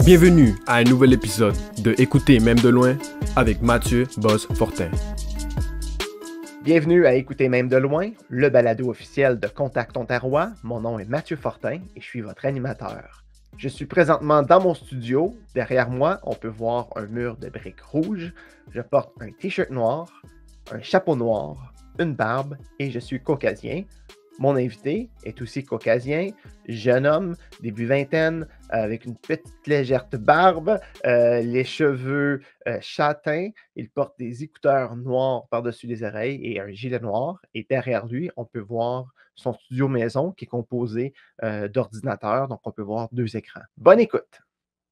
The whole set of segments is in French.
Bienvenue à un nouvel épisode de Écouter même de loin avec Mathieu Bosse-Fortin. Bienvenue à Écouter même de loin, le balado officiel de Contact Ontarois. Mon nom est Mathieu Fortin et je suis votre animateur. Je suis présentement dans mon studio. Derrière moi, on peut voir un mur de briques rouges. Je porte un t-shirt noir, un chapeau noir, une barbe et je suis caucasien. Mon invité est aussi caucasien, jeune homme, début vingtaine, avec une petite légère barbe, les cheveux châtains. Il porte des écouteurs noirs par-dessus les oreilles et un gilet noir. Et derrière lui, on peut voir son studio maison qui est composé d'ordinateurs. Donc, on peut voir 2 écrans. Bonne écoute!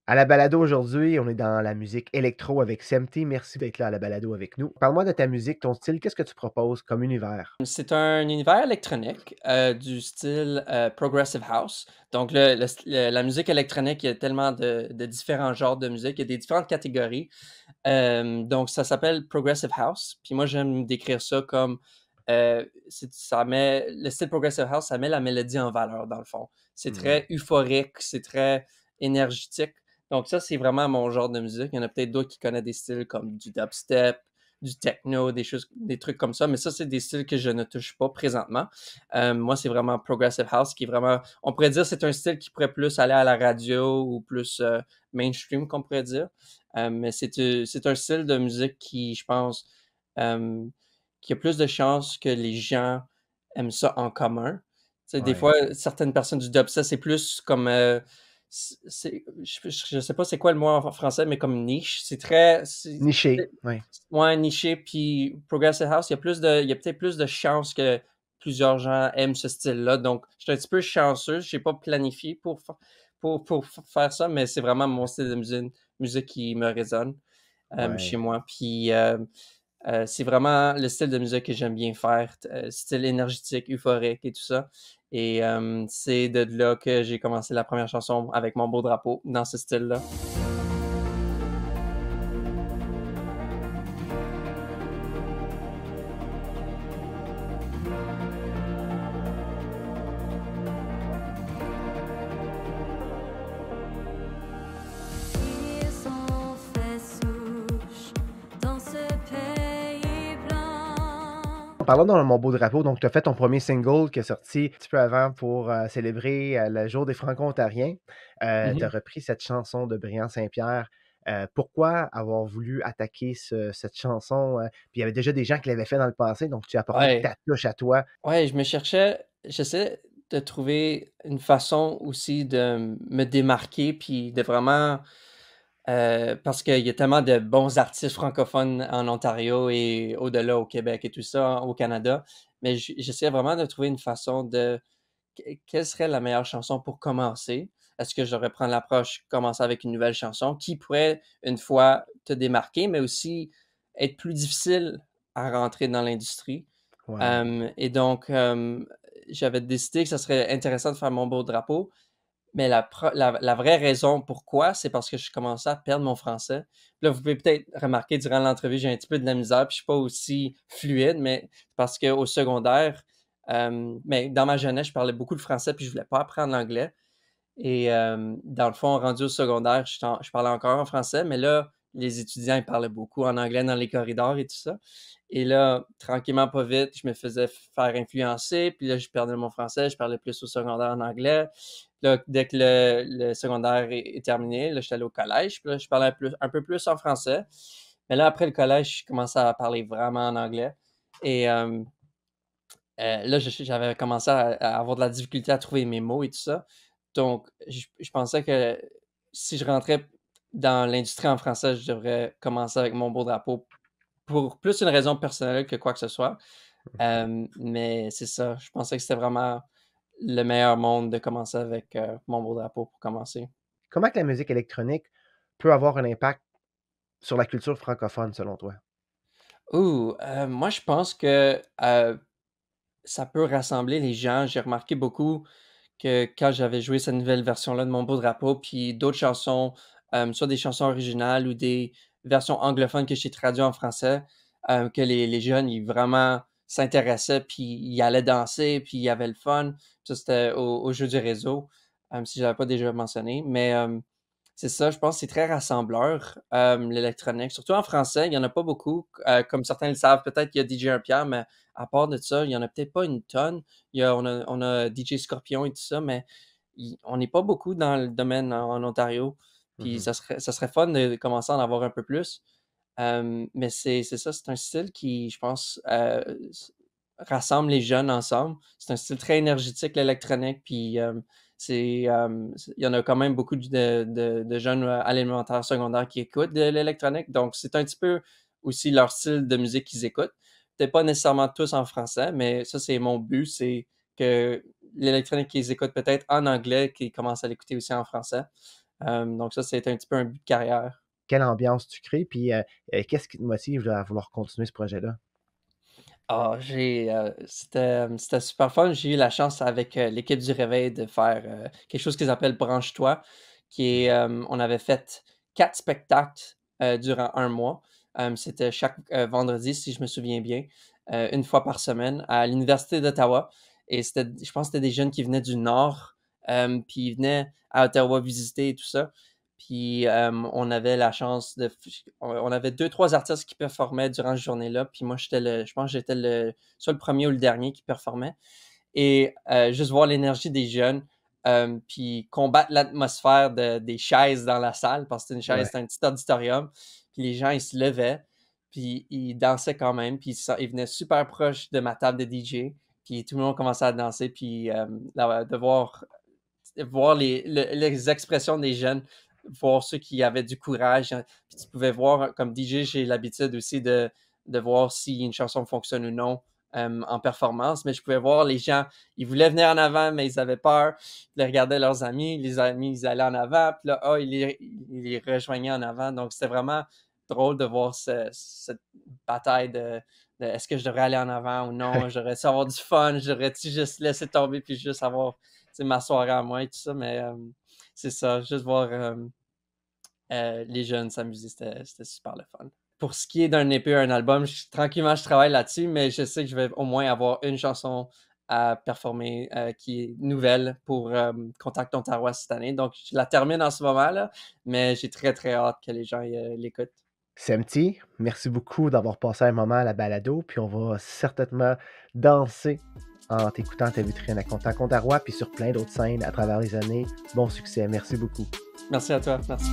À la balado aujourd'hui, on est dans la musique électro avec Semty. Merci d'être là à la balado avec nous. Parle-moi de ta musique, ton style. Qu'est-ce que tu proposes comme univers? C'est un univers électronique du style Progressive House. Donc, la musique électronique, il y a tellement de différents genres de musique, il y a des différentes catégories. Donc, ça s'appelle Progressive House. Puis moi, j'aime décrire ça comme le style Progressive House, ça met la mélodie en valeur, dans le fond. C'est très euphorique, c'est très énergétique. Donc, ça, c'est vraiment mon genre de musique. Il y en a peut-être d'autres qui connaissent des styles comme du dubstep, du techno, des trucs comme ça, mais ça, c'est des styles que je ne touche pas présentement. Moi, c'est vraiment Progressive House qui est vraiment, on pourrait dire, c'est un style qui pourrait plus aller à la radio ou plus mainstream, qu'on pourrait dire. Mais c'est un style de musique qui, je pense, qui a plus de chances que les gens aiment ça en commun. Tu sais, des fois, certaines personnes du dubstep, c'est plus comme je sais pas c'est quoi le mot en français, mais comme niche. Niché, oui. Ouais, niché. Puis Progressive House, il y a peut-être plus de chances que plusieurs gens aiment ce style-là. Donc, je suis un petit peu chanceux. Je n'ai pas planifié pour faire ça, mais c'est vraiment mon style de musique qui me résonne chez moi. Puis c'est vraiment le style de musique que j'aime bien faire, style énergétique, euphorique et tout ça. Et c'est de là que j'ai commencé la première chanson avec Mon beau drapeau, dans ce style-là. Parlons dans Mon beau drapeau, donc tu as fait ton premier single qui est sorti un petit peu avant pour célébrer le jour des Franco-Ontariens. Tu as repris cette chanson de Brillant Saint-Pierre. Pourquoi avoir voulu attaquer cette chanson? Puis il y avait déjà des gens qui l'avaient fait dans le passé, donc tu as apporté ta touche à toi. Ouais, j'essaie de trouver une façon aussi de me démarquer, puis de vraiment parce qu'il y a tellement de bons artistes francophones en Ontario et au-delà au Québec et tout ça, au Canada. Mais j'essaie vraiment de trouver une façon de quelle serait la meilleure chanson pour commencer? Est-ce que je devrais prendre l'approche commencer avec une nouvelle chanson qui pourrait, une fois, te démarquer, mais aussi être plus difficile à rentrer dans l'industrie? Ouais. Et donc, j'avais décidé que ça serait intéressant de faire Mon beau drapeau, mais la vraie raison pourquoi, c'est parce que je commençais à perdre mon français. Puis là, vous pouvez peut-être remarquer durant l'entrevue, j'ai un petit peu de la misère, puis je suis pas aussi fluide, mais parce qu'au secondaire, mais dans ma jeunesse, je parlais beaucoup de français, puis je voulais pas apprendre l'anglais. Et dans le fond, rendu au secondaire, je parlais encore en français, mais là, les étudiants, ils parlaient beaucoup en anglais dans les corridors et tout ça. Et là, tranquillement, pas vite, je me faisais faire influencer, puis là, je perdais mon français, je parlais plus au secondaire en anglais. Là, dès que le secondaire est terminé, là, j'étais allé au collège, puis là, je parlais un peu plus en français. Mais là, après le collège, je commençais à parler vraiment en anglais. Et là, j'avais commencé à avoir de la difficulté à trouver mes mots et tout ça. Donc, je pensais que si je rentrais dans l'industrie en français, je devrais commencer avec Mon beau drapeau pour plus une raison personnelle que quoi que ce soit. Mais c'est ça, je pensais que c'était vraiment le meilleur monde de commencer avec Mon beau drapeau pour commencer. Comment que la musique électronique peut avoir un impact sur la culture francophone, selon toi? Moi, je pense que ça peut rassembler les gens. J'ai remarqué beaucoup que quand j'avais joué cette nouvelle version-là de Mon beau drapeau, puis d'autres chansons, soit des chansons originales ou des versions anglophones que j'ai traduites en français, que les jeunes, ils vraiment s'intéressaient, puis ils allaient danser, puis il y avait le fun. Ça, c'était au jeu du réseau. si je l'avais pas déjà mentionné. Mais c'est ça, je pense que c'est très rassembleur, l'électronique. Surtout en français, il n'y en a pas beaucoup. Comme certains le savent, peut-être qu'il y a DJ Un-Pierre, mais à part de ça, il n'y en a peut-être pas une tonne. On a DJ Scorpion et tout ça, mais on n'est pas beaucoup dans le domaine en Ontario. Puis ça serait fun de commencer à en avoir un peu plus. Mais c'est ça, c'est un style qui, je pense, rassemble les jeunes ensemble. C'est un style très énergétique, l'électronique, puis il y en a quand même beaucoup de jeunes à l'élémentaire secondaire qui écoutent de l'électronique, donc c'est un petit peu aussi leur style de musique qu'ils écoutent. Peut-être pas nécessairement tous en français, mais ça, c'est mon but, c'est que l'électronique qu'ils écoutent peut-être en anglais, qu'ils commencent à l'écouter aussi en français. Donc ça, c'est un petit peu un but de carrière. Quelle ambiance tu crées, puis qu'est-ce qui te motive à vouloir continuer ce projet-là? Ah, c'était super fun. J'ai eu la chance avec l'équipe du Réveil de faire quelque chose qu'ils appellent Branche-toi, qui est, on avait fait 4 spectacles durant un mois. C'était chaque vendredi, si je me souviens bien, une fois par semaine à l'Université d'Ottawa. Et je pense que c'était des jeunes qui venaient du Nord, puis ils venaient à Ottawa visiter et tout ça. Puis on avait la chance on avait 2-3 artistes qui performaient durant cette journée-là. Puis moi, je pense que j'étais soit le premier ou le dernier qui performait. Et juste voir l'énergie des jeunes, puis combattre l'atmosphère des chaises dans la salle, parce que c'était un petit auditorium. Puis les gens, ils se levaient, puis ils dansaient quand même. Puis ils venaient super proches de ma table de DJ. Puis tout le monde commençait à danser. Puis de voir les expressions des jeunes, voir ceux qui avaient du courage. Puis tu pouvais voir, comme DJ, j'ai l'habitude aussi de voir si une chanson fonctionne ou non en performance, mais je pouvais voir les gens, ils voulaient venir en avant, mais ils avaient peur. Ils regardaient leurs amis, les amis, ils allaient en avant, puis là, ils les rejoignaient en avant. Donc, c'était vraiment drôle de voir cette bataille de est-ce que je devrais aller en avant ou non, j'aurais-tu avoir du fun, j'aurais-tu juste laisser tomber, puis juste avoir ma soirée à moi et tout ça, mais c'est ça, juste voir les jeunes s'amuser, c'était super le fun. Pour ce qui est d'un EP, un album, tranquillement, je travaille là-dessus, mais je sais que je vais au moins avoir une chanson à performer qui est nouvelle pour Contact Ontario cette année. Donc, je la termine en ce moment, là, mais j'ai très, très hâte que les gens l'écoutent. Semti, merci beaucoup d'avoir passé un moment à la balado, puis on va certainement danser en t'écoutant ta vitrine à Contact Ontario, puis sur plein d'autres scènes à travers les années. Bon succès, merci beaucoup. Merci à toi, merci.